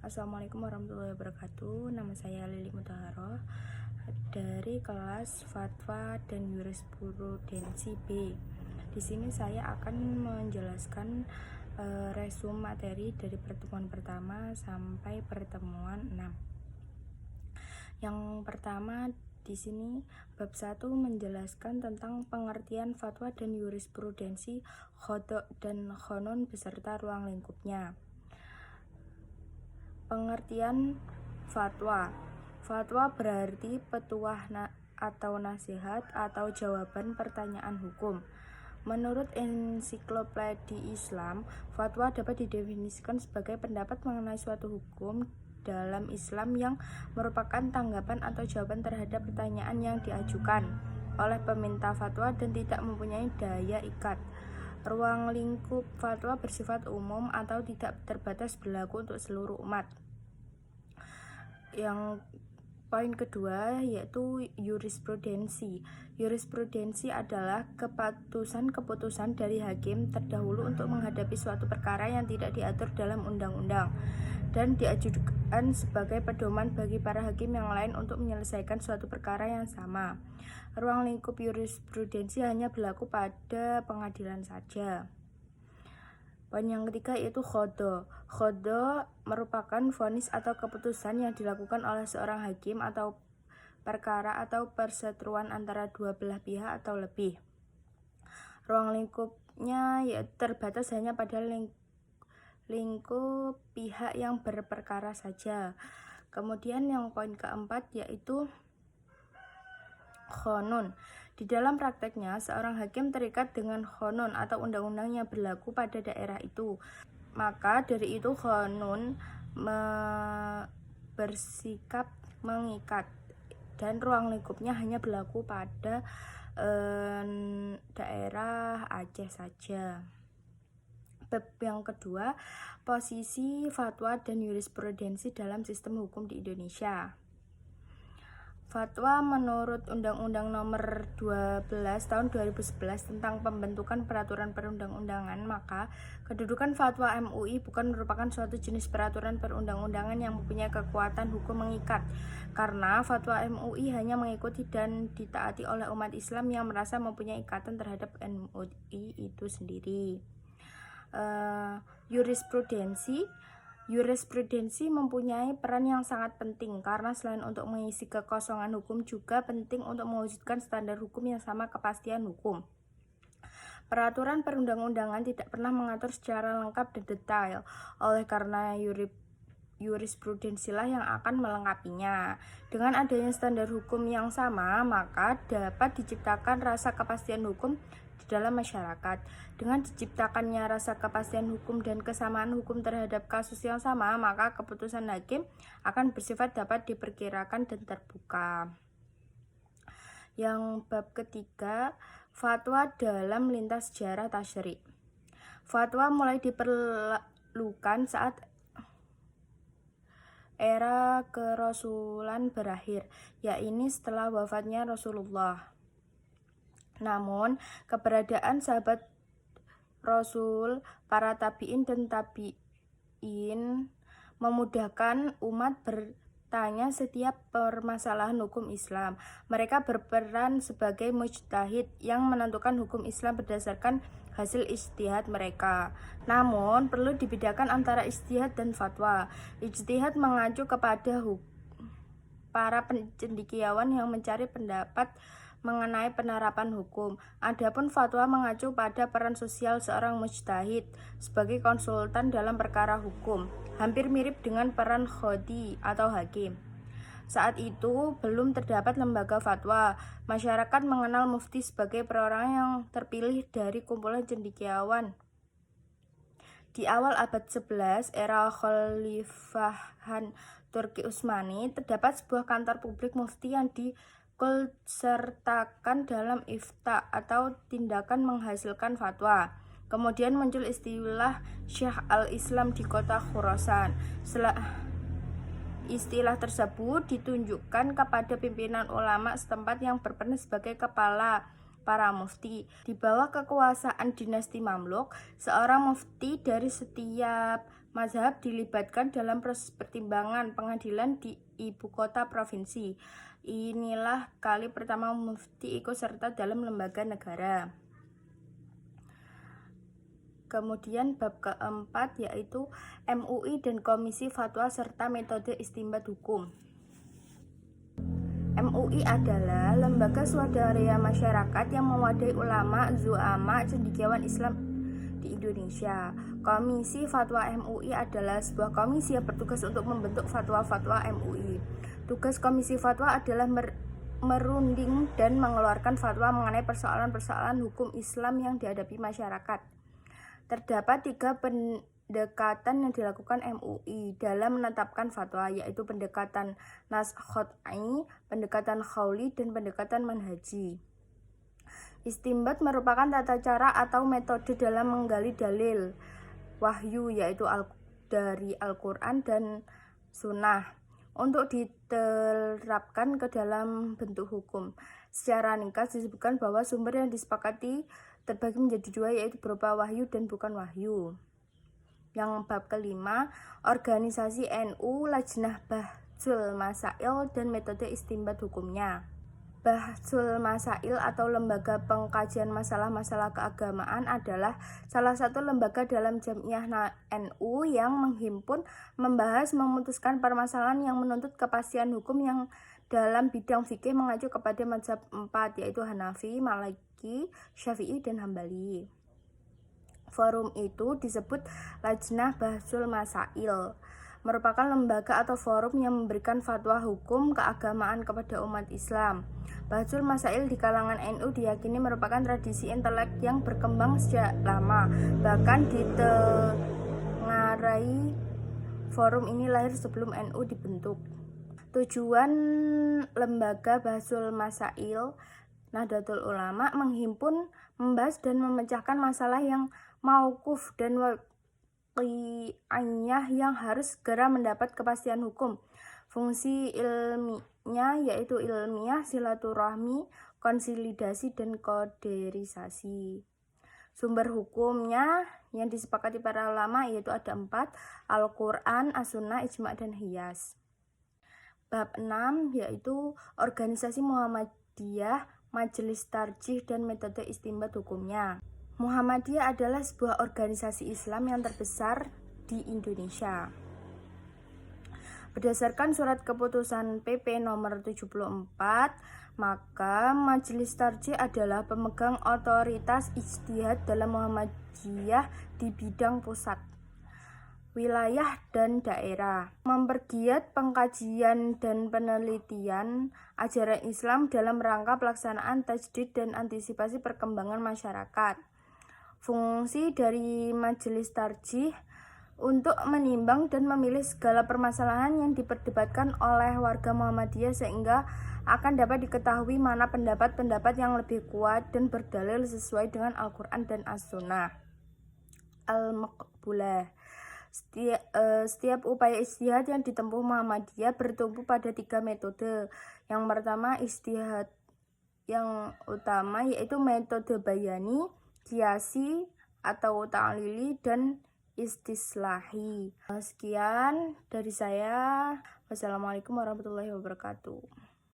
Assalamualaikum warahmatullahi wabarakatuh. Nama saya Lili Mutaharoh dari kelas Fatwa dan Jurisprudensi B. Di sini saya akan menjelaskan resume materi dari pertemuan pertama sampai pertemuan 6. Yang pertama di sini bab 1 menjelaskan tentang pengertian fatwa dan jurisprudensi, qadha dan qanun beserta ruang lingkupnya. Pengertian fatwa. Fatwa berarti petuah atau nasihat atau jawaban pertanyaan hukum. Menurut ensiklopedia Islam, fatwa dapat didefinisikan sebagai pendapat mengenai suatu hukum dalam Islam yang merupakan tanggapan atau jawaban terhadap pertanyaan yang diajukan oleh peminta fatwa dan tidak mempunyai daya ikat. Ruang lingkup fatwa bersifat umum atau tidak terbatas, berlaku untuk seluruh umat. Yang poin kedua yaitu jurisprudensi. Jurisprudensi adalah keputusan dari hakim terdahulu untuk menghadapi suatu perkara yang tidak diatur dalam undang-undang dan diajukan sebagai pedoman bagi para hakim yang lain untuk menyelesaikan suatu perkara yang sama. Ruang lingkup jurisprudensi hanya berlaku pada pengadilan saja. Poin yang ketiga yaitu qadha. Qadha merupakan vonis atau keputusan yang dilakukan oleh seorang hakim atau perkara atau perseteruan antara dua belah pihak atau lebih. Ruang lingkupnya terbatas hanya pada lingkup pihak yang berperkara saja. Kemudian yang poin keempat yaitu qanun. Di dalam prakteknya, seorang hakim terikat dengan qanun atau undang-undang yang berlaku pada daerah itu. Maka dari itu qanun bersikap mengikat dan ruang lingkupnya hanya berlaku pada daerah Aceh saja. Bab yang kedua, posisi fatwa dan jurisprudensi dalam sistem hukum di Indonesia. Fatwa menurut Undang-Undang Nomor 12 Tahun 2011 tentang pembentukan peraturan perundang-undangan, maka kedudukan fatwa MUI bukan merupakan suatu jenis peraturan perundang-undangan yang mempunyai kekuatan hukum mengikat, karena fatwa MUI hanya mengikuti dan ditaati oleh umat Islam yang merasa mempunyai ikatan terhadap MUI itu sendiri. Jurisprudensi mempunyai peran yang sangat penting karena selain untuk mengisi kekosongan hukum juga penting untuk mewujudkan standar hukum yang sama kepastian hukum. Peraturan perundang-undangan tidak pernah mengatur secara lengkap dan detail, oleh karena jurisprudensilah yang akan melengkapinya. Dengan adanya standar hukum yang sama, maka dapat diciptakan rasa kepastian hukum di dalam masyarakat. Dengan diciptakannya rasa kepastian hukum dan kesamaan hukum terhadap kasus yang sama, maka keputusan hakim akan bersifat dapat diperkirakan dan terbuka. Yang bab ketiga, fatwa dalam lintas sejarah tasyri'. Fatwa mulai diperlukan saat era kerasulan berakhir, yaitu setelah wafatnya Rasulullah. Namun, keberadaan sahabat Rasul, para tabi'in dan tabi'in memudahkan umat bertanya setiap permasalahan hukum Islam. Mereka berperan sebagai mujtahid yang menentukan hukum Islam berdasarkan hasil ijtihad mereka. Namun, perlu dibedakan antara ijtihad dan fatwa. Ijtihad mengacu kepada para cendekiawan yang mencari pendapat mengenai penerapan hukum. Adapun fatwa mengacu pada peran sosial seorang mujtahid sebagai konsultan dalam perkara hukum, hampir mirip dengan peran qadhi atau hakim. Saat itu belum terdapat lembaga fatwa. Masyarakat mengenal mufti sebagai perorangan yang terpilih dari kumpulan cendekiawan. Di awal abad 11, era Khalifahan Turki Utsmani, terdapat sebuah kantor publik mufti yang sertakan dalam ifta atau tindakan menghasilkan fatwa. Kemudian muncul istilah Syekh al-Islam di kota Khurasan. Istilah tersebut ditunjukkan kepada pimpinan ulama setempat yang berperan sebagai kepala para mufti. Di bawah kekuasaan dinasti Mamluk, seorang mufti dari setiap mazhab dilibatkan dalam proses pertimbangan pengadilan di ibu kota provinsi. Inilah kali pertama mufti ikut serta dalam lembaga negara. Kemudian bab keempat yaitu MUI dan Komisi Fatwa serta metode istinbat hukum. MUI adalah lembaga swadaya masyarakat yang mewadahi ulama, zu'ama, cendekiawan Islam di Indonesia. Komisi Fatwa MUI adalah sebuah komisi yang bertugas untuk membentuk fatwa-fatwa MUI. Tugas Komisi Fatwa adalah merunding dan mengeluarkan fatwa mengenai persoalan-persoalan hukum Islam yang dihadapi masyarakat. Terdapat 3 pendekatan yang dilakukan MUI dalam menetapkan fatwa, yaitu pendekatan nas qat'i, pendekatan qauli, dan pendekatan manhaji. Istinbat merupakan tata cara atau metode dalam menggali dalil wahyu, yaitu dari Al-Quran dan Sunnah, untuk diterapkan ke dalam bentuk hukum. Secara ringkas disebutkan bahwa sumber yang disepakati terbagi menjadi 2, yaitu berupa wahyu dan bukan wahyu. Yang bab kelima, organisasi NU, Lajnah Bahsul Masail dan metode istinbat hukumnya. Bahsul Masail atau lembaga pengkajian masalah-masalah keagamaan adalah salah satu lembaga dalam Jamiah NU yang menghimpun, membahas, memutuskan permasalahan yang menuntut kepastian hukum yang dalam bidang fikih mengacu kepada mazhab 4, yaitu Hanafi, Maliki, Syafi'i, dan Hambali. Forum itu disebut Lajnah Bahsul Masail, merupakan lembaga atau forum yang memberikan fatwa hukum keagamaan kepada umat Islam. Bahsul Masail di kalangan NU diyakini merupakan tradisi intelek yang berkembang sejak lama. Bahkan ditengarai forum ini lahir sebelum NU dibentuk. Tujuan lembaga Bahsul Masail Nahdlatul Ulama menghimpun, membahas, dan memecahkan masalah yang mauquf dan waqi'iyah yang harus segera mendapat kepastian hukum. Fungsi ilmiahnya yaitu ilmiah, silaturahmi, konsolidasi, dan koderisasi. Sumber hukumnya yang disepakati para ulama yaitu ada 4, Al-Quran, As-Sunnah, Ijma', dan Qiyas. Bab 6 yaitu organisasi Muhammadiyah, Majelis Tarjih, dan metode istinbat hukumnya. Muhammadiyah adalah sebuah organisasi Islam yang terbesar di Indonesia. Berdasarkan surat keputusan PP nomor 74, maka Majelis Tarjih adalah pemegang otoritas ijtihad dalam Muhammadiyah di bidang pusat, wilayah, dan daerah, mempergiat pengkajian dan penelitian ajaran Islam dalam rangka pelaksanaan tajdid dan antisipasi perkembangan masyarakat. Fungsi dari Majelis Tarjih untuk menimbang dan memilih segala permasalahan yang diperdebatkan oleh warga Muhammadiyah sehingga akan dapat diketahui mana pendapat-pendapat yang lebih kuat dan berdalil sesuai dengan Al-Quran dan As-Sunnah Al-Maqbulah. Setiap upaya ijtihad yang ditempuh Muhammadiyah bertumpu pada 3 metode. Yang pertama, ijtihad yang utama yaitu metode bayani, qiyasi atau ta'lili, dan istislahi. Sekian dari saya. Wassalamualaikum warahmatullahi wabarakatuh.